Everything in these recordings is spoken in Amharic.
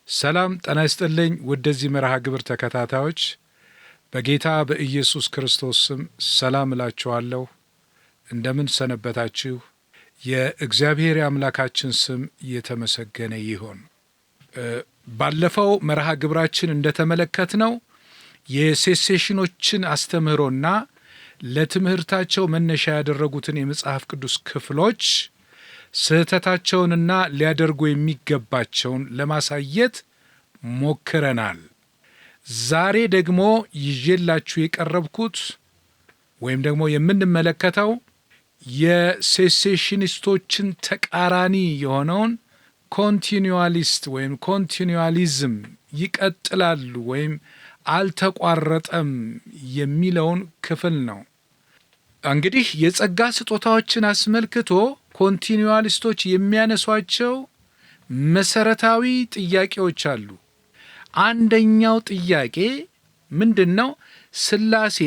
ሰላም ጤና ይስጥልኝ ወደዚህ መርሃ ግብር ተከታታዮች በጌታ በኢየሱስ ክርስቶስ ስም ሰላም እላችኋለሁ። እንደምን ሰነበታችሁ? የእግዚአብሔር አምላካችን ስም የተመሰገነ ይሁን። ባለፈው መርሃ ግብራችን እንደተመለከትነው የሴሴሽኖችን አስተምህሮና ለትምህርታቸው መነሻ ያደረጉትን የመጽሐፍ ቅዱስ ክፍሎች ስህተታቸውንና ሊያደርጉ የሚገባቸውን ለማሳየት ሞክረናል። ዛሬ ደግሞ ይዤላችሁ የቀረብኩት ወይም ደግሞ የምንመለከተው የሴሴሽኒስቶችን ተቃራኒ የሆነውን ኮንቲኒዋሊስት ወይም ኮንቲኒዋሊዝም ይቀጥላሉ ወይም አልተቋረጠም የሚለውን ክፍል ነው። እንግዲህ የጸጋ ስጦታዎችን አስመልክቶ ኮንቲኒዋሊስቶች የሚያነሷቸው መሰረታዊ ጥያቄዎች አሉ። አንደኛው ጥያቄ ምንድነው? ሥላሴ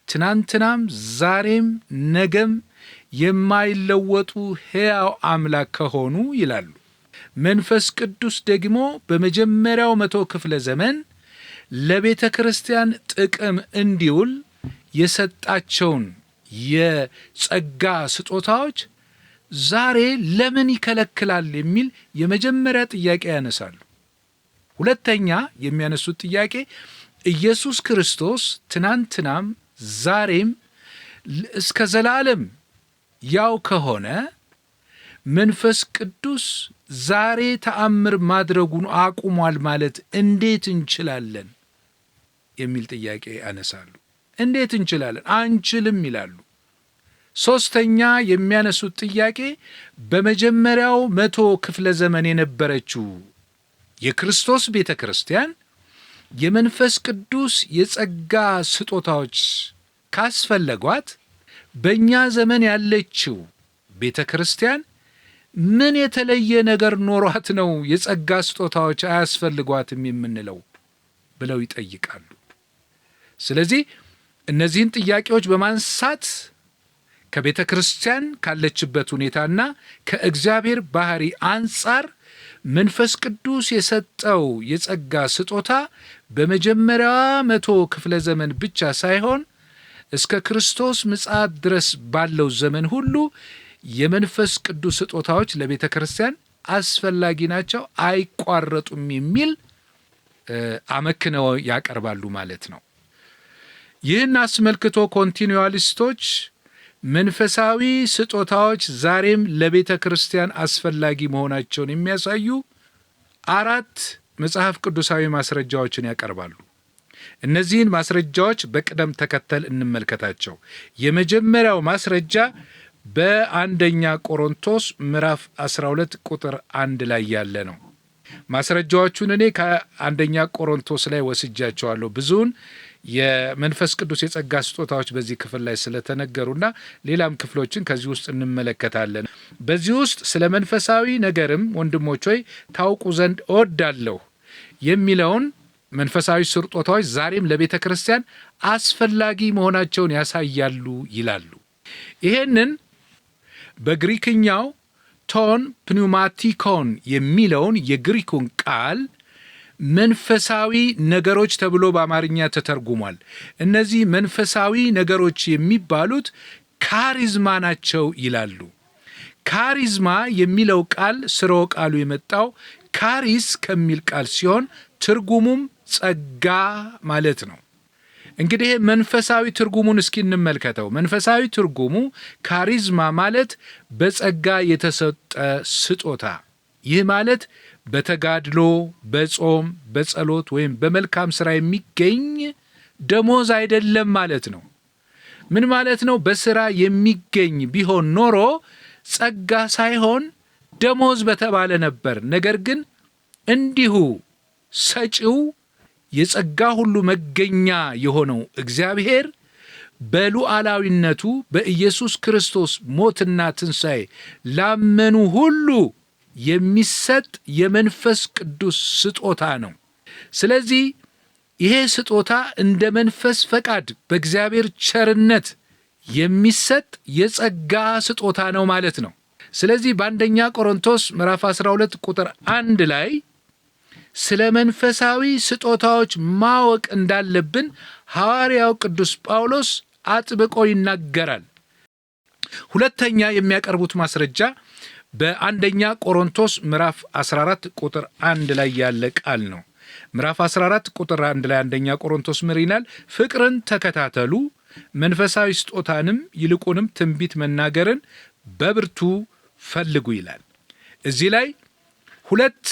ትናንትናም ዛሬም ነገም የማይለወጡ ሕያው አምላክ ከሆኑ ይላሉ። መንፈስ ቅዱስ ደግሞ በመጀመሪያው 100 ክፍለ ዘመን ለቤተ ክርስቲያን ጥቅም እንዲውል የሰጣቸውን የጸጋ ስጦታዎች ዛሬ ለምን ይከለክላል የሚል የመጀመሪያ ጥያቄ ያነሳሉ። ሁለተኛ የሚያነሱት ጥያቄ ኢየሱስ ክርስቶስ ትናንትናም ዛሬም እስከ ዘላለም ያው ከሆነ መንፈስ ቅዱስ ዛሬ ተአምር ማድረጉን አቁሟል ማለት እንዴት እንችላለን የሚል ጥያቄ ያነሳሉ። እንዴት እንችላለን? አንችልም ይላሉ። ሶስተኛ የሚያነሱት ጥያቄ በመጀመሪያው 100 ክፍለ ዘመን የነበረችው የክርስቶስ ቤተ ክርስቲያን የመንፈስ ቅዱስ የጸጋ ስጦታዎች ካስፈለጓት በእኛ ዘመን ያለችው ቤተ ክርስቲያን ምን የተለየ ነገር ኖሯት ነው የጸጋ ስጦታዎች አያስፈልጓትም የምንለው ብለው ይጠይቃሉ። ስለዚህ እነዚህን ጥያቄዎች በማንሳት ከቤተ ክርስቲያን ካለችበት ሁኔታና ከእግዚአብሔር ባህሪ አንጻር መንፈስ ቅዱስ የሰጠው የጸጋ ስጦታ በመጀመሪያዋ 100 ክፍለ ዘመን ብቻ ሳይሆን እስከ ክርስቶስ ምጽአት ድረስ ባለው ዘመን ሁሉ የመንፈስ ቅዱስ ስጦታዎች ለቤተ ክርስቲያን አስፈላጊ ናቸው፣ አይቋረጡም የሚል አመክንዮ ያቀርባሉ ማለት ነው። ይህን አስመልክቶ ኮንቲኒዋሊስቶች መንፈሳዊ ስጦታዎች ዛሬም ለቤተ ክርስቲያን አስፈላጊ መሆናቸውን የሚያሳዩ 4 መጽሐፍ ቅዱሳዊ ማስረጃዎችን ያቀርባሉ። እነዚህን ማስረጃዎች በቅደም ተከተል እንመልከታቸው። የመጀመሪያው ማስረጃ በአንደኛ ቆሮንቶስ ምዕራፍ 12 ቁጥር 1 ላይ ያለ ነው። ማስረጃዎቹን እኔ ከአንደኛ ቆሮንቶስ ላይ ወስጃቸዋለሁ። ብዙውን የመንፈስ ቅዱስ የጸጋ ስጦታዎች በዚህ ክፍል ላይ ስለተነገሩና ሌላም ክፍሎችን ከዚህ ውስጥ እንመለከታለን። በዚህ ውስጥ ስለ መንፈሳዊ ነገርም ወንድሞች ሆይ ታውቁ ዘንድ እወዳለሁ የሚለውን መንፈሳዊ ስጦታዎች ዛሬም ለቤተ ክርስቲያን አስፈላጊ መሆናቸውን ያሳያሉ ይላሉ። ይሄንን በግሪክኛው ቶን ፕኒውማቲኮን የሚለውን የግሪኩን ቃል መንፈሳዊ ነገሮች ተብሎ በአማርኛ ተተርጉሟል። እነዚህ መንፈሳዊ ነገሮች የሚባሉት ካሪዝማ ናቸው ይላሉ። ካሪዝማ የሚለው ቃል ስርወ ቃሉ የመጣው ካሪስ ከሚል ቃል ሲሆን ትርጉሙም ጸጋ ማለት ነው። እንግዲህ መንፈሳዊ ትርጉሙን እስኪ እንመልከተው። መንፈሳዊ ትርጉሙ ካሪዝማ ማለት በጸጋ የተሰጠ ስጦታ። ይህ ማለት በተጋድሎ፣ በጾም፣ በጸሎት ወይም በመልካም ሥራ የሚገኝ ደሞዝ አይደለም ማለት ነው። ምን ማለት ነው? በሥራ የሚገኝ ቢሆን ኖሮ ጸጋ ሳይሆን ደሞዝ በተባለ ነበር። ነገር ግን እንዲሁ ሰጪው የጸጋ ሁሉ መገኛ የሆነው እግዚአብሔር በሉዓላዊነቱ በኢየሱስ ክርስቶስ ሞትና ትንሣኤ ላመኑ ሁሉ የሚሰጥ የመንፈስ ቅዱስ ስጦታ ነው። ስለዚህ ይሄ ስጦታ እንደ መንፈስ ፈቃድ በእግዚአብሔር ቸርነት የሚሰጥ የጸጋ ስጦታ ነው ማለት ነው። ስለዚህ በአንደኛ ቆሮንቶስ ምዕራፍ 12 ቁጥር 1 ላይ ስለ መንፈሳዊ ስጦታዎች ማወቅ እንዳለብን ሐዋርያው ቅዱስ ጳውሎስ አጥብቆ ይናገራል። ሁለተኛ የሚያቀርቡት ማስረጃ በአንደኛ ቆሮንቶስ ምዕራፍ 14 ቁጥር 1 ላይ ያለ ቃል ነው። ምዕራፍ 14 ቁጥር 1 ላይ አንደኛ ቆሮንቶስ ምን ይላል? ፍቅርን ተከታተሉ፣ መንፈሳዊ ስጦታንም ይልቁንም ትንቢት መናገርን በብርቱ ፈልጉ ይላል። እዚህ ላይ ሁለት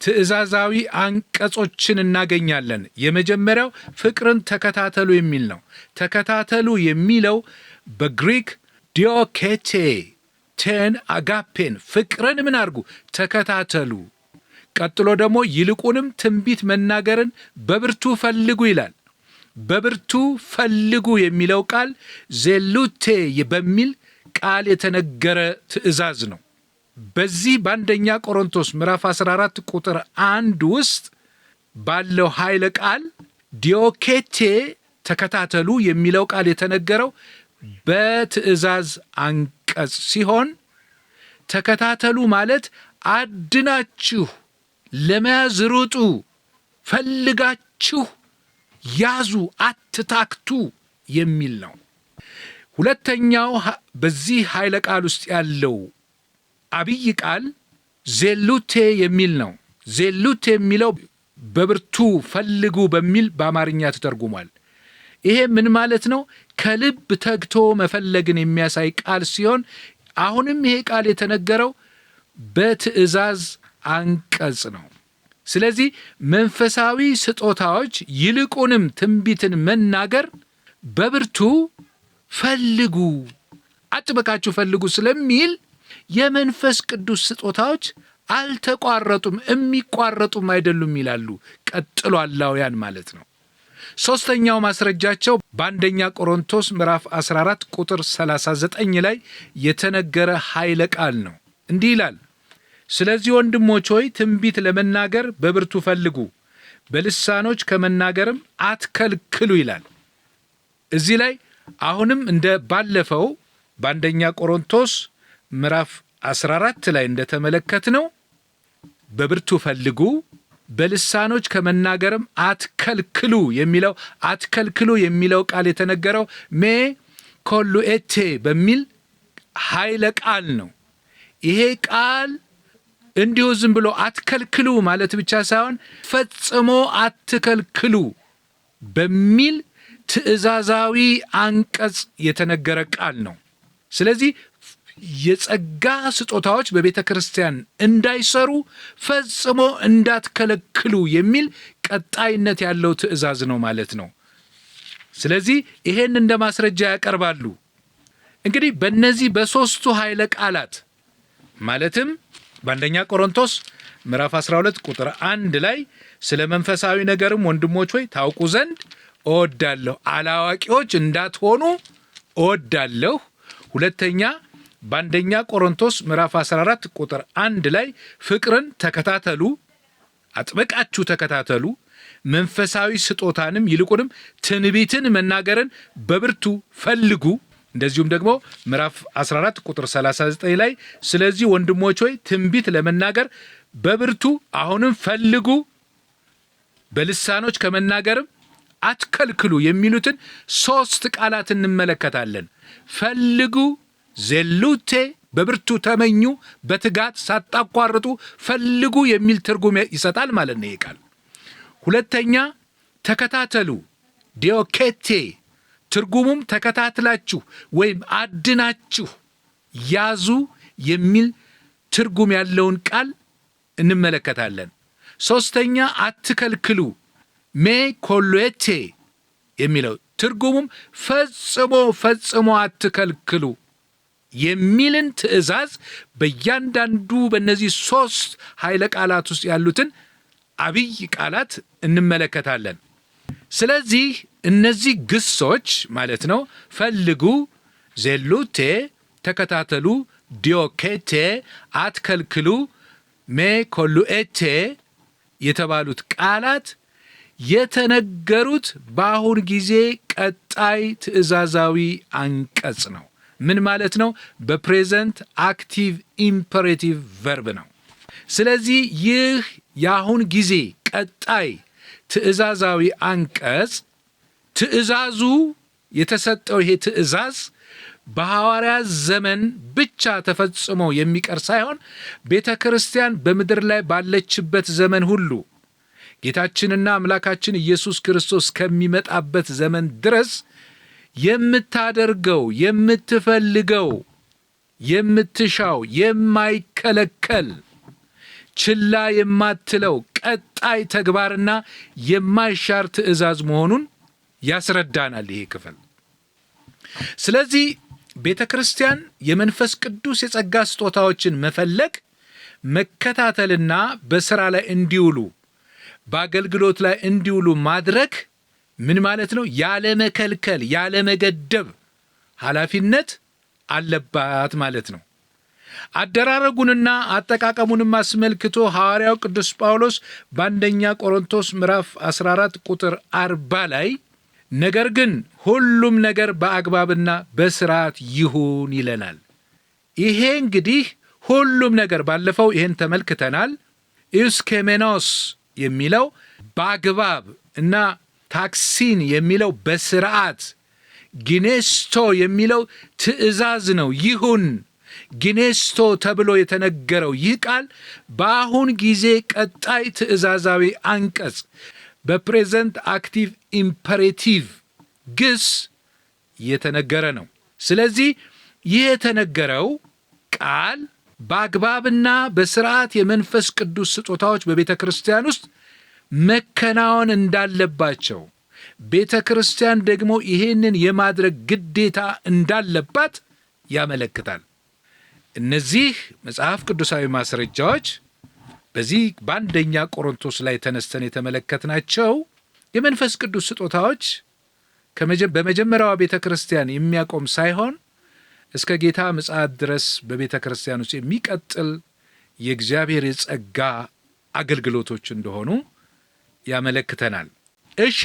ትእዛዛዊ አንቀጾችን እናገኛለን። የመጀመሪያው ፍቅርን ተከታተሉ የሚል ነው። ተከታተሉ የሚለው በግሪክ ዲዮኬቴ ቴን አጋፔን ፍቅርን ምን አድርጉ? ተከታተሉ። ቀጥሎ ደግሞ ይልቁንም ትንቢት መናገርን በብርቱ ፈልጉ ይላል። በብርቱ ፈልጉ የሚለው ቃል ዜሉቴ በሚል ቃል የተነገረ ትእዛዝ ነው። በዚህ በአንደኛ ቆሮንቶስ ምዕራፍ 14 ቁጥር 1 ውስጥ ባለው ኃይለ ቃል ዲዮኬቴ ተከታተሉ የሚለው ቃል የተነገረው በትእዛዝ አንቀጽ ሲሆን ተከታተሉ ማለት አድናችሁ ለመያዝ ሩጡ፣ ፈልጋችሁ ያዙ፣ አትታክቱ የሚል ነው። ሁለተኛው በዚህ ኃይለ ቃል ውስጥ ያለው አብይ ቃል ዜሉቴ የሚል ነው። ዜሉቴ የሚለው በብርቱ ፈልጉ በሚል በአማርኛ ተተርጉሟል። ይሄ ምን ማለት ነው? ከልብ ተግቶ መፈለግን የሚያሳይ ቃል ሲሆን አሁንም ይሄ ቃል የተነገረው በትእዛዝ አንቀጽ ነው። ስለዚህ መንፈሳዊ ስጦታዎች ይልቁንም ትንቢትን መናገር በብርቱ ፈልጉ፣ አጥብቃችሁ ፈልጉ ስለሚል የመንፈስ ቅዱስ ስጦታዎች አልተቋረጡም፣ የሚቋረጡም አይደሉም ይላሉ። ቀጥሎ አላውያን ማለት ነው። ሶስተኛው ማስረጃቸው በአንደኛ ቆሮንቶስ ምዕራፍ 14 ቁጥር 39 ላይ የተነገረ ኃይለ ቃል ነው። እንዲህ ይላል፣ ስለዚህ ወንድሞች ሆይ ትንቢት ለመናገር በብርቱ ፈልጉ፣ በልሳኖች ከመናገርም አትከልክሉ ይላል። እዚህ ላይ አሁንም እንደ ባለፈው በአንደኛ ቆሮንቶስ ምዕራፍ 14 ላይ እንደተመለከትነው በብርቱ ፈልጉ፣ በልሳኖች ከመናገርም አትከልክሉ የሚለው አትከልክሉ የሚለው ቃል የተነገረው ሜ ኮሉኤቴ በሚል ኃይለ ቃል ነው። ይሄ ቃል እንዲሁ ዝም ብሎ አትከልክሉ ማለት ብቻ ሳይሆን ፈጽሞ አትከልክሉ በሚል ትእዛዛዊ አንቀጽ የተነገረ ቃል ነው። ስለዚህ የጸጋ ስጦታዎች በቤተ ክርስቲያን እንዳይሰሩ ፈጽሞ እንዳትከለክሉ የሚል ቀጣይነት ያለው ትእዛዝ ነው ማለት ነው። ስለዚህ ይሄን እንደ ማስረጃ ያቀርባሉ። እንግዲህ በእነዚህ በሦስቱ ኃይለ ቃላት ማለትም በአንደኛ ቆሮንቶስ ምዕራፍ 12 ቁጥር 1 ላይ ስለ መንፈሳዊ ነገርም ወንድሞች ሆይ ታውቁ ዘንድ እወዳለሁ፣ አላዋቂዎች እንዳትሆኑ እወዳለሁ። ሁለተኛ በአንደኛ ቆሮንቶስ ምዕራፍ 14 ቁጥር 1 ላይ ፍቅርን ተከታተሉ፣ አጥብቃችሁ ተከታተሉ፣ መንፈሳዊ ስጦታንም ይልቁንም ትንቢትን መናገርን በብርቱ ፈልጉ። እንደዚሁም ደግሞ ምዕራፍ 14 ቁጥር 39 ላይ ስለዚህ ወንድሞች ሆይ ትንቢት ለመናገር በብርቱ አሁንም ፈልጉ፣ በልሳኖች ከመናገርም አትከልክሉ የሚሉትን 3 ቃላት እንመለከታለን። ፈልጉ፣ ዜሉቴ በብርቱ ተመኙ፣ በትጋት ሳታቋርጡ ፈልጉ የሚል ትርጉም ይሰጣል ማለት ነው ይህ ቃል። ሁለተኛ ተከታተሉ፣ ዲዮኬቴ ትርጉሙም ተከታትላችሁ ወይም አድናችሁ ያዙ የሚል ትርጉም ያለውን ቃል እንመለከታለን። ሶስተኛ አትከልክሉ፣ ሜ ኮሉኤቴ የሚለው ትርጉሙም ፈጽሞ አትከልክሉ የሚልን ትእዛዝ በእያንዳንዱ በእነዚህ 3 ኃይለ ቃላት ውስጥ ያሉትን አብይ ቃላት እንመለከታለን። ስለዚህ እነዚህ ግሶች ማለት ነው ፈልጉ፣ ዜሉቴ ተከታተሉ፣ ዲዮኬቴ አትከልክሉ፣ ሜ ኮሉኤቴ የተባሉት ቃላት የተነገሩት በአሁን ጊዜ ቀጣይ ትእዛዛዊ አንቀጽ ነው። ምን ማለት ነው? በፕሬዘንት አክቲቭ ኢምፐሬቲቭ ቨርብ ነው። ስለዚህ ይህ የአሁን ጊዜ ቀጣይ ትእዛዛዊ አንቀጽ ትእዛዙ የተሰጠው ይሄ ትእዛዝ በሐዋርያት ዘመን ብቻ ተፈጽሞ የሚቀር ሳይሆን ቤተ ክርስቲያን በምድር ላይ ባለችበት ዘመን ሁሉ ጌታችንና አምላካችን ኢየሱስ ክርስቶስ ከሚመጣበት ዘመን ድረስ የምታደርገው፣ የምትፈልገው፣ የምትሻው የማይከለከል ችላ የማትለው ቀጣይ ተግባርና የማይሻር ትእዛዝ መሆኑን ያስረዳናል ይሄ ክፍል። ስለዚህ ቤተ ክርስቲያን የመንፈስ ቅዱስ የጸጋ ስጦታዎችን መፈለግ፣ መከታተልና በሥራ ላይ እንዲውሉ፣ በአገልግሎት ላይ እንዲውሉ ማድረግ ምን ማለት ነው? ያለ መከልከል፣ ያለ መገደብ ኃላፊነት አለባት ማለት ነው። አደራረጉንና አጠቃቀሙንም አስመልክቶ ሐዋርያው ቅዱስ ጳውሎስ በአንደኛ ቆሮንቶስ ምዕራፍ 14 ቁጥር 40 ላይ ነገር ግን ሁሉም ነገር በአግባብና በስርዓት ይሁን ይለናል። ይሄ እንግዲህ ሁሉም ነገር ባለፈው ይሄን ተመልክተናል። ኢውስኬሜኖስ የሚለው በአግባብ እና ታክሲን የሚለው በስርዓት፣ ጊኔስቶ የሚለው ትእዛዝ ነው። ይሁን ጊኔስቶ ተብሎ የተነገረው ይህ ቃል በአሁን ጊዜ ቀጣይ ትእዛዛዊ አንቀጽ በፕሬዘንት አክቲቭ ኢምፐሬቲቭ ግስ የተነገረ ነው። ስለዚህ ይህ የተነገረው ቃል በአግባብና በስርዓት የመንፈስ ቅዱስ ስጦታዎች በቤተ ክርስቲያን ውስጥ መከናወን እንዳለባቸው፣ ቤተ ክርስቲያን ደግሞ ይሄንን የማድረግ ግዴታ እንዳለባት ያመለክታል። እነዚህ መጽሐፍ ቅዱሳዊ ማስረጃዎች በዚህ በአንደኛ ቆሮንቶስ ላይ ተነስተን የተመለከትናቸው የመንፈስ ቅዱስ ስጦታዎች በመጀመሪያዋ ቤተ ክርስቲያን የሚያቆም ሳይሆን እስከ ጌታ ምጽአት ድረስ በቤተ ክርስቲያን ውስጥ የሚቀጥል የእግዚአብሔር የጸጋ አገልግሎቶች እንደሆኑ ያመለክተናል። እሺ፣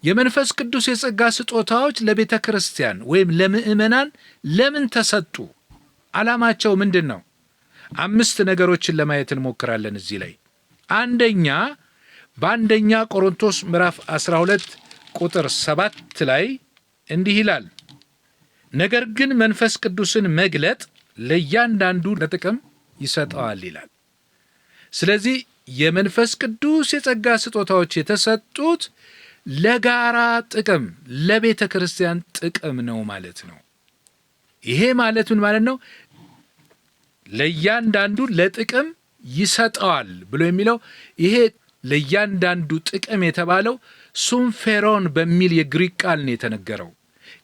የመንፈስ ቅዱስ የጸጋ ስጦታዎች ለቤተ ክርስቲያን ወይም ለምእመናን ለምን ተሰጡ? ዓላማቸው ምንድን ነው? 5 ነገሮችን ለማየት እንሞክራለን እዚህ ላይ። አንደኛ፣ በአንደኛ ቆሮንቶስ ምዕራፍ 12 ቁጥር 7 ላይ እንዲህ ይላል፣ ነገር ግን መንፈስ ቅዱስን መግለጥ ለእያንዳንዱ ለጥቅም ይሰጠዋል ይላል። ስለዚህ የመንፈስ ቅዱስ የጸጋ ስጦታዎች የተሰጡት ለጋራ ጥቅም፣ ለቤተ ክርስቲያን ጥቅም ነው ማለት ነው። ይሄ ማለት ምን ማለት ነው? ለእያንዳንዱ ለጥቅም ይሰጠዋል ብሎ የሚለው ይሄ ለእያንዳንዱ ጥቅም የተባለው ሱምፌሮን በሚል የግሪክ ቃል ነው የተነገረው።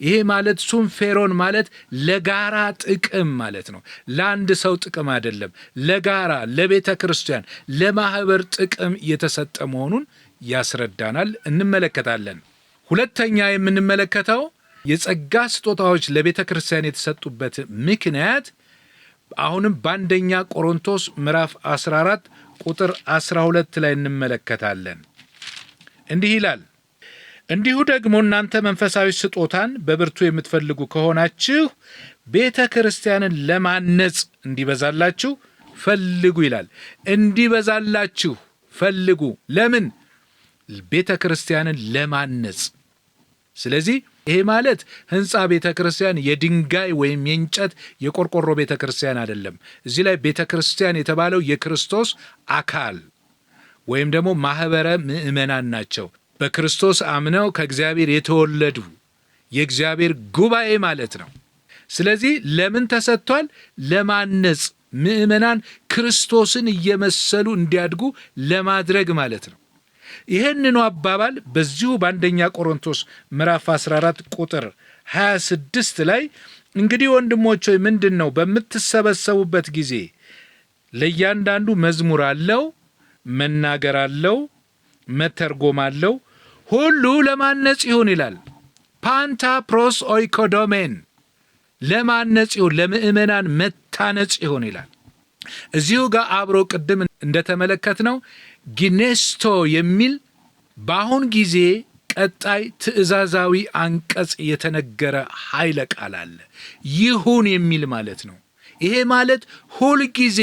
ይሄ ማለት ሱምፌሮን ማለት ለጋራ ጥቅም ማለት ነው። ለአንድ ሰው ጥቅም አይደለም፣ ለጋራ ለቤተ ክርስቲያን ለማህበር ጥቅም የተሰጠ መሆኑን ያስረዳናል፣ እንመለከታለን። ሁለተኛ የምንመለከተው የጸጋ ስጦታዎች ለቤተ ክርስቲያን የተሰጡበት ምክንያት አሁንም በአንደኛ ቆሮንቶስ ምዕራፍ 14 ቁጥር 12 ላይ እንመለከታለን። እንዲህ ይላል፣ እንዲሁ ደግሞ እናንተ መንፈሳዊ ስጦታን በብርቱ የምትፈልጉ ከሆናችሁ ቤተ ክርስቲያንን ለማነጽ እንዲበዛላችሁ ፈልጉ ይላል። እንዲበዛላችሁ ፈልጉ። ለምን? ቤተ ክርስቲያንን ለማነጽ። ስለዚህ ይሄ ማለት ህንፃ ቤተ ክርስቲያን የድንጋይ ወይም የእንጨት የቆርቆሮ ቤተ ክርስቲያን አይደለም። እዚህ ላይ ቤተ ክርስቲያን የተባለው የክርስቶስ አካል ወይም ደግሞ ማህበረ ምእመናን ናቸው። በክርስቶስ አምነው ከእግዚአብሔር የተወለዱ የእግዚአብሔር ጉባኤ ማለት ነው። ስለዚህ ለምን ተሰጥቷል? ለማነጽ፣ ምእመናን ክርስቶስን እየመሰሉ እንዲያድጉ ለማድረግ ማለት ነው። ይህንኑ አባባል በዚሁ በአንደኛ ቆሮንቶስ ምዕራፍ 14 ቁጥር 26 ላይ እንግዲህ ወንድሞች ሆይ ምንድን ነው በምትሰበሰቡበት ጊዜ ለእያንዳንዱ መዝሙር አለው፣ መናገር አለው፣ መተርጎም አለው፣ ሁሉ ለማነጽ ይሁን ይላል። ፓንታ ፕሮስ ኦይኮዶሜን ለማነጽ ይሁን፣ ለምእመናን መታነጽ ይሁን ይላል። እዚሁ ጋር አብሮ ቅድም እንደተመለከትነው ጊኔስቶ የሚል በአሁን ጊዜ ቀጣይ ትእዛዛዊ አንቀጽ የተነገረ ኃይለ ቃል አለ። ይሁን የሚል ማለት ነው። ይሄ ማለት ሁል ጊዜ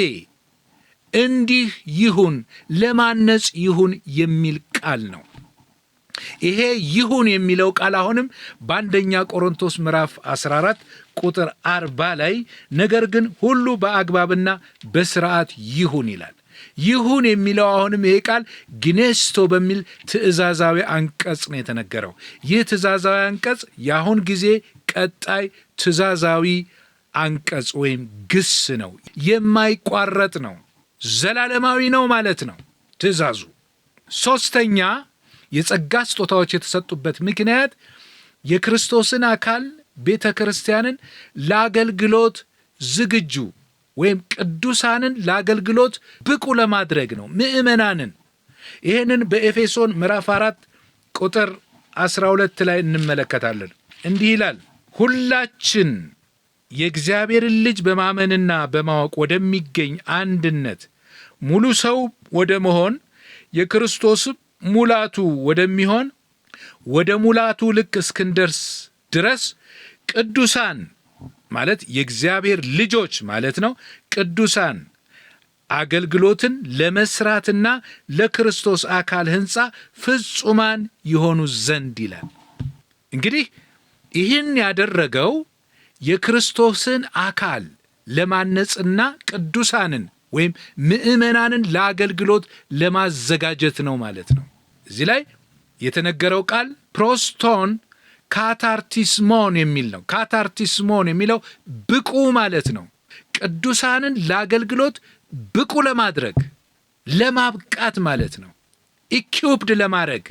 እንዲህ ይሁን፣ ለማነጽ ይሁን የሚል ቃል ነው። ይሄ ይሁን የሚለው ቃል አሁንም በአንደኛ ቆሮንቶስ ምዕራፍ 14 ቁጥር 40 ላይ ነገር ግን ሁሉ በአግባብና በስርዓት ይሁን ይላል። ይሁን የሚለው አሁንም ይሄ ቃል ግኔስቶ በሚል ትእዛዛዊ አንቀጽ ነው የተነገረው። ይህ ትእዛዛዊ አንቀጽ የአሁን ጊዜ ቀጣይ ትእዛዛዊ አንቀጽ ወይም ግስ ነው። የማይቋረጥ ነው፣ ዘላለማዊ ነው ማለት ነው ትእዛዙ። ሶስተኛ የጸጋ ስጦታዎች የተሰጡበት ምክንያት የክርስቶስን አካል ቤተ ክርስቲያንን ለአገልግሎት ዝግጁ ወይም ቅዱሳንን ለአገልግሎት ብቁ ለማድረግ ነው። ምእመናንን ይህንን በኤፌሶን ምዕራፍ 4 ቁጥር 12 ላይ እንመለከታለን። እንዲህ ይላል፣ ሁላችን የእግዚአብሔርን ልጅ በማመንና በማወቅ ወደሚገኝ አንድነት ሙሉ ሰው ወደ መሆን የክርስቶስ ሙላቱ ወደሚሆን ወደ ሙላቱ ልክ እስክንደርስ ድረስ ቅዱሳን ማለት የእግዚአብሔር ልጆች ማለት ነው። ቅዱሳን አገልግሎትን ለመስራትና ለክርስቶስ አካል ሕንፃ ፍጹማን የሆኑ ዘንድ ይላል። እንግዲህ ይህን ያደረገው የክርስቶስን አካል ለማነጽና ቅዱሳንን ወይም ምእመናንን ለአገልግሎት ለማዘጋጀት ነው ማለት ነው። እዚህ ላይ የተነገረው ቃል ፕሮስቶን ካታርቲስሞን የሚል ነው። ካታርቲስሞን የሚለው ብቁ ማለት ነው። ቅዱሳንን ለአገልግሎት ብቁ ለማድረግ ለማብቃት ማለት ነው። ኢኪውፕድ ለማድረግ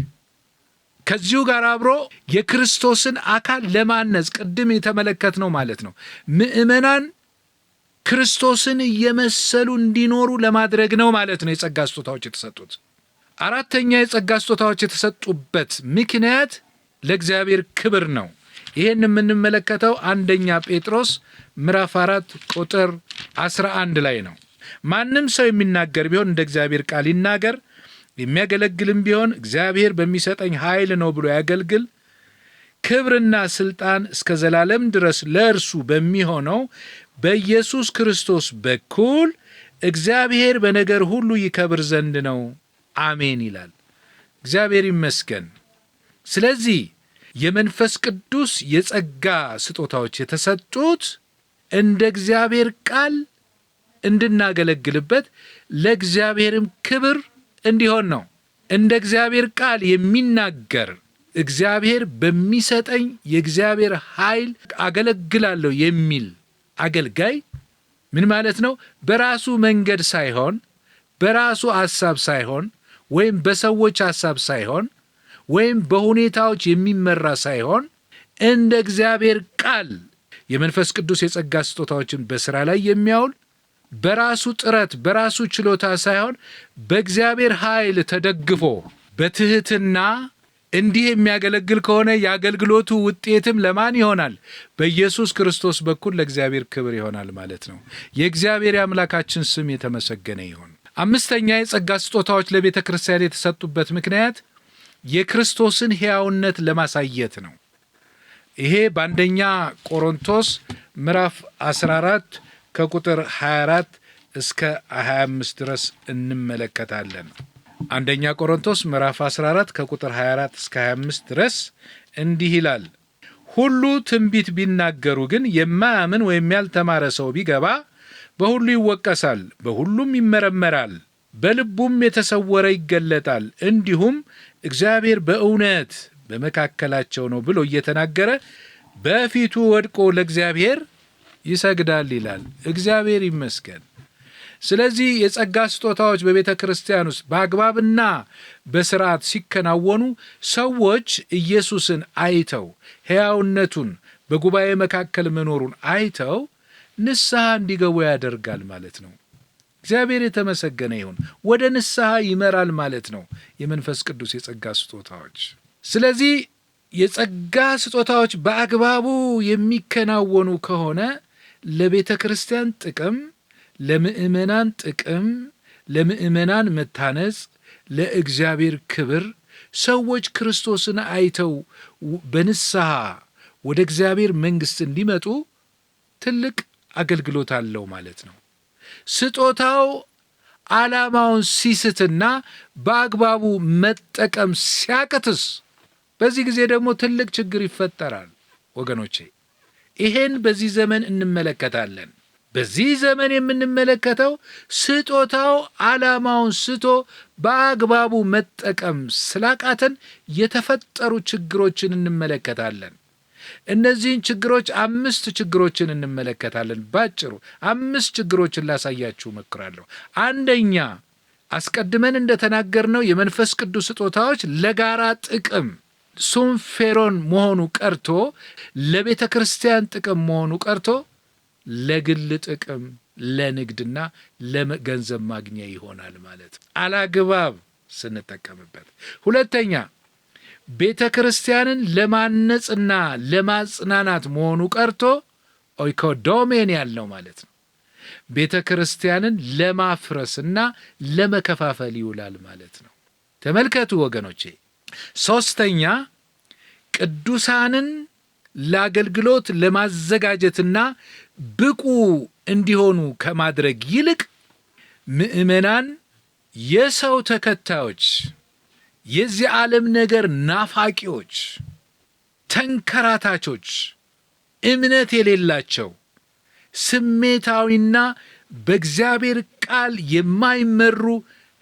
ከዚሁ ጋር አብሮ የክርስቶስን አካል ለማነጽ ቅድም የተመለከትነው ማለት ነው። ምእመናን ክርስቶስን እየመሰሉ እንዲኖሩ ለማድረግ ነው ማለት ነው የጸጋ ስጦታዎች የተሰጡት። አራተኛ የጸጋ ስጦታዎች የተሰጡበት ምክንያት ለእግዚአብሔር ክብር ነው። ይህን የምንመለከተው አንደኛ ጴጥሮስ ምዕራፍ 4 ቁጥር 11 ላይ ነው። ማንም ሰው የሚናገር ቢሆን እንደ እግዚአብሔር ቃል ይናገር፣ የሚያገለግልም ቢሆን እግዚአብሔር በሚሰጠኝ ኃይል ነው ብሎ ያገልግል። ክብርና ስልጣን እስከ ዘላለም ድረስ ለእርሱ በሚሆነው በኢየሱስ ክርስቶስ በኩል እግዚአብሔር በነገር ሁሉ ይከብር ዘንድ ነው። አሜን ይላል። እግዚአብሔር ይመስገን። ስለዚህ የመንፈስ ቅዱስ የጸጋ ስጦታዎች የተሰጡት እንደ እግዚአብሔር ቃል እንድናገለግልበት ለእግዚአብሔርም ክብር እንዲሆን ነው። እንደ እግዚአብሔር ቃል የሚናገር እግዚአብሔር በሚሰጠኝ የእግዚአብሔር ኃይል አገለግላለሁ የሚል አገልጋይ ምን ማለት ነው? በራሱ መንገድ ሳይሆን፣ በራሱ ሐሳብ ሳይሆን፣ ወይም በሰዎች ሐሳብ ሳይሆን፣ ወይም በሁኔታዎች የሚመራ ሳይሆን እንደ እግዚአብሔር ቃል የመንፈስ ቅዱስ የጸጋ ስጦታዎችን በሥራ ላይ የሚያውል በራሱ ጥረት በራሱ ችሎታ ሳይሆን በእግዚአብሔር ኃይል ተደግፎ በትህትና እንዲህ የሚያገለግል ከሆነ የአገልግሎቱ ውጤትም ለማን ይሆናል? በኢየሱስ ክርስቶስ በኩል ለእግዚአብሔር ክብር ይሆናል ማለት ነው። የእግዚአብሔር አምላካችን ስም የተመሰገነ ይሁን። አምስተኛ የጸጋ ስጦታዎች ለቤተ ክርስቲያን የተሰጡበት ምክንያት የክርስቶስን ሕያውነት ለማሳየት ነው። ይሄ በአንደኛ ቆሮንቶስ ምዕራፍ 14 ከቁጥር 24 እስከ 25 ድረስ እንመለከታለን። አንደኛ ቆሮንቶስ ምዕራፍ 14 ከቁጥር 24 እስከ 25 ድረስ እንዲህ ይላል፣ ሁሉ ትንቢት ቢናገሩ ግን የማያምን ወይም ያልተማረ ሰው ቢገባ በሁሉ ይወቀሳል፣ በሁሉም ይመረመራል፣ በልቡም የተሰወረ ይገለጣል። እንዲሁም እግዚአብሔር በእውነት በመካከላቸው ነው ብሎ እየተናገረ በፊቱ ወድቆ ለእግዚአብሔር ይሰግዳል ይላል። እግዚአብሔር ይመስገን። ስለዚህ የጸጋ ስጦታዎች በቤተ ክርስቲያን ውስጥ በአግባብና በስርዓት ሲከናወኑ ሰዎች ኢየሱስን አይተው ሕያውነቱን በጉባኤ መካከል መኖሩን አይተው ንስሐ እንዲገቡ ያደርጋል ማለት ነው። እግዚአብሔር የተመሰገነ ይሁን። ወደ ንስሐ ይመራል ማለት ነው የመንፈስ ቅዱስ የጸጋ ስጦታዎች። ስለዚህ የጸጋ ስጦታዎች በአግባቡ የሚከናወኑ ከሆነ ለቤተ ክርስቲያን ጥቅም፣ ለምእመናን ጥቅም፣ ለምእመናን መታነጽ፣ ለእግዚአብሔር ክብር፣ ሰዎች ክርስቶስን አይተው በንስሐ ወደ እግዚአብሔር መንግሥት እንዲመጡ ትልቅ አገልግሎት አለው ማለት ነው። ስጦታው ዓላማውን ሲስትና በአግባቡ መጠቀም ሲያቅትስ? በዚህ ጊዜ ደግሞ ትልቅ ችግር ይፈጠራል ወገኖቼ። ይሄን በዚህ ዘመን እንመለከታለን። በዚህ ዘመን የምንመለከተው ስጦታው ዓላማውን ስቶ በአግባቡ መጠቀም ስላቃተን የተፈጠሩ ችግሮችን እንመለከታለን። እነዚህን ችግሮች 5 ችግሮችን እንመለከታለን። ባጭሩ 5 ችግሮችን ላሳያችሁ እሞክራለሁ። አንደኛ፣ አስቀድመን እንደተናገርነው የመንፈስ ቅዱስ ስጦታዎች ለጋራ ጥቅም ሱንፌሮን መሆኑ ቀርቶ ለቤተ ክርስቲያን ጥቅም መሆኑ ቀርቶ ለግል ጥቅም፣ ለንግድና ለገንዘብ ማግኛ ይሆናል ማለት አላግባብ ስንጠቀምበት። ሁለተኛ፣ ቤተ ክርስቲያንን ለማነጽና ለማጽናናት መሆኑ ቀርቶ ኦይኮዶሜን ያለው ማለት ነው። ቤተ ክርስቲያንን ለማፍረስና ለመከፋፈል ይውላል ማለት ነው። ተመልከቱ ወገኖቼ። ሶስተኛ፣ ቅዱሳንን ለአገልግሎት ለማዘጋጀትና ብቁ እንዲሆኑ ከማድረግ ይልቅ ምእመናን የሰው ተከታዮች፣ የዚህ ዓለም ነገር ናፋቂዎች፣ ተንከራታቾች፣ እምነት የሌላቸው፣ ስሜታዊና በእግዚአብሔር ቃል የማይመሩ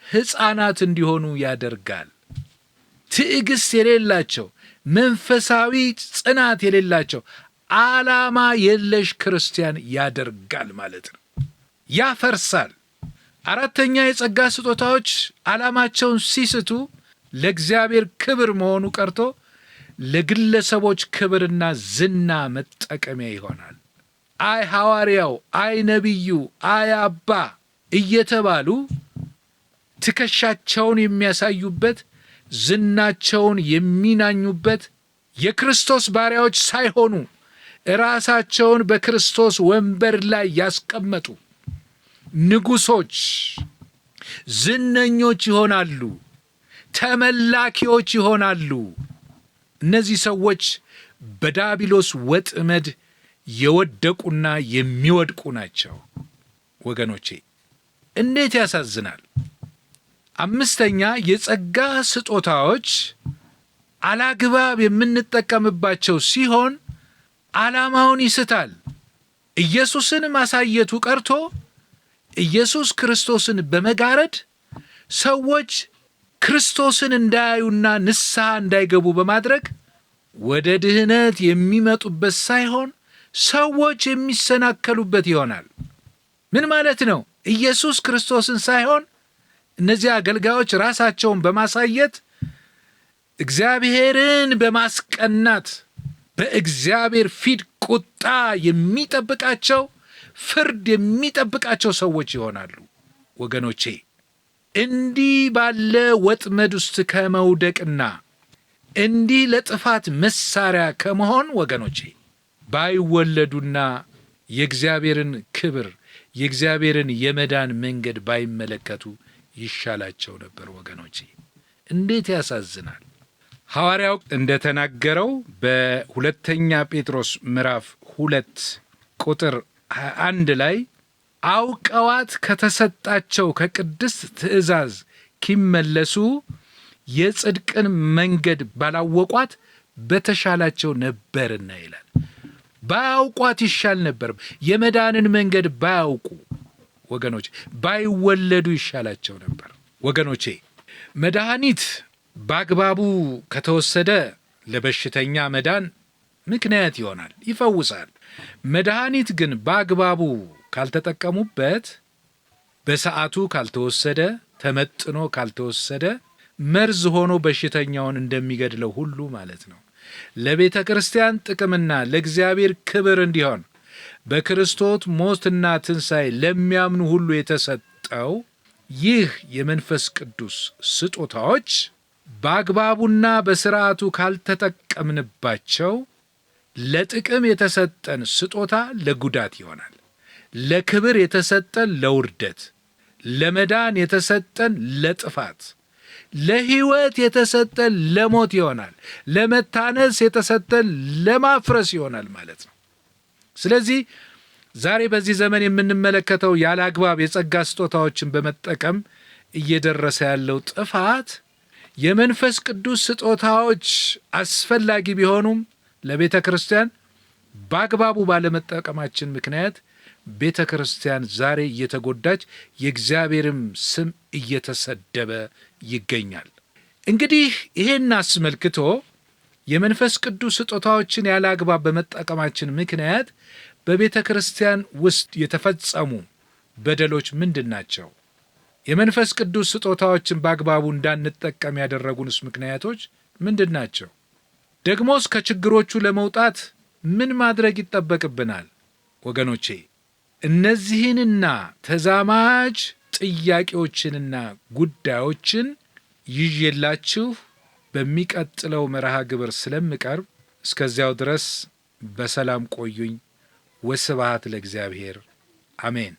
ሕፃናት እንዲሆኑ ያደርጋል። ትዕግስት የሌላቸው፣ መንፈሳዊ ጽናት የሌላቸው፣ ዓላማ የለሽ ክርስቲያን ያደርጋል ማለት ነው። ያፈርሳል። አራተኛ፣ የጸጋ ስጦታዎች ዓላማቸውን ሲስቱ ለእግዚአብሔር ክብር መሆኑ ቀርቶ ለግለሰቦች ክብርና ዝና መጠቀሚያ ይሆናል። አይ ሐዋርያው፣ አይ ነቢዩ፣ አይ አባ እየተባሉ ትከሻቸውን የሚያሳዩበት፣ ዝናቸውን የሚናኙበት፣ የክርስቶስ ባሪያዎች ሳይሆኑ ራሳቸውን በክርስቶስ ወንበር ላይ ያስቀመጡ ንጉሶች፣ ዝነኞች ይሆናሉ፣ ተመላኪዎች ይሆናሉ። እነዚህ ሰዎች በዲያብሎስ ወጥመድ የወደቁና የሚወድቁ ናቸው ወገኖቼ። እንዴት ያሳዝናል! አምስተኛ፣ የጸጋ ስጦታዎች አላግባብ የምንጠቀምባቸው ሲሆን ዓላማውን ይስታል። ኢየሱስን ማሳየቱ ቀርቶ ኢየሱስ ክርስቶስን በመጋረድ ሰዎች ክርስቶስን እንዳያዩና ንስሐ እንዳይገቡ በማድረግ ወደ ድህነት የሚመጡበት ሳይሆን ሰዎች የሚሰናከሉበት ይሆናል። ምን ማለት ነው? ኢየሱስ ክርስቶስን ሳይሆን እነዚህ አገልጋዮች ራሳቸውን በማሳየት እግዚአብሔርን በማስቀናት በእግዚአብሔር ፊት ቁጣ የሚጠብቃቸው፣ ፍርድ የሚጠብቃቸው ሰዎች ይሆናሉ ወገኖቼ። እንዲህ ባለ ወጥመድ ውስጥ ከመውደቅና እንዲህ ለጥፋት መሳሪያ ከመሆን ወገኖቼ ባይወለዱና የእግዚአብሔርን ክብር የእግዚአብሔርን የመዳን መንገድ ባይመለከቱ ይሻላቸው ነበር ወገኖቼ። እንዴት ያሳዝናል! ሐዋርያው እንደተናገረው በሁለተኛ ጴጥሮስ ምዕራፍ 2 ቁጥር 21 ላይ አውቀዋት ከተሰጣቸው ከቅድስት ትእዛዝ ኪመለሱ የጽድቅን መንገድ ባላወቋት በተሻላቸው ነበርና ይላል። ባያውቋት ይሻል ነበር። የመዳንን መንገድ ባያውቁ ወገኖቼ፣ ባይወለዱ ይሻላቸው ነበር ወገኖቼ። መድኃኒት በአግባቡ ከተወሰደ ለበሽተኛ መዳን ምክንያት ይሆናል፣ ይፈውሳል። መድኃኒት ግን በአግባቡ ካልተጠቀሙበት፣ በሰዓቱ ካልተወሰደ፣ ተመጥኖ ካልተወሰደ መርዝ ሆኖ በሽተኛውን እንደሚገድለው ሁሉ ማለት ነው። ለቤተ ክርስቲያን ጥቅምና ለእግዚአብሔር ክብር እንዲሆን በክርስቶስ ሞትና ትንሣኤ ለሚያምኑ ሁሉ የተሰጠው ይህ የመንፈስ ቅዱስ ስጦታዎች በአግባቡና በሥርዓቱ ካልተጠቀምንባቸው ለጥቅም የተሰጠን ስጦታ ለጉዳት ይሆናል። ለክብር የተሰጠን ለውርደት፣ ለመዳን የተሰጠን ለጥፋት፣ ለሕይወት የተሰጠን ለሞት ይሆናል። ለመታነስ የተሰጠን ለማፍረስ ይሆናል ማለት ነው። ስለዚህ ዛሬ በዚህ ዘመን የምንመለከተው ያለ አግባብ የጸጋ ስጦታዎችን በመጠቀም እየደረሰ ያለው ጥፋት የመንፈስ ቅዱስ ስጦታዎች አስፈላጊ ቢሆኑም ለቤተ ክርስቲያን በአግባቡ ባለመጠቀማችን ምክንያት ቤተ ክርስቲያን ዛሬ እየተጎዳች የእግዚአብሔርም ስም እየተሰደበ ይገኛል። እንግዲህ ይሄን አስመልክቶ የመንፈስ ቅዱስ ስጦታዎችን ያለ አግባብ በመጠቀማችን ምክንያት በቤተ ክርስቲያን ውስጥ የተፈጸሙ በደሎች ምንድን ናቸው? የመንፈስ ቅዱስ ስጦታዎችን በአግባቡ እንዳንጠቀም ያደረጉንስ ምክንያቶች ምንድን ናቸው? ደግሞስ ከችግሮቹ ለመውጣት ምን ማድረግ ይጠበቅብናል? ወገኖቼ እነዚህንና ተዛማጅ ጥያቄዎችንና ጉዳዮችን ይዤላችሁ በሚቀጥለው መርሃ ግብር ስለምቀርብ እስከዚያው ድረስ በሰላም ቆዩኝ። ወስብሐት ለእግዚአብሔር አሜን።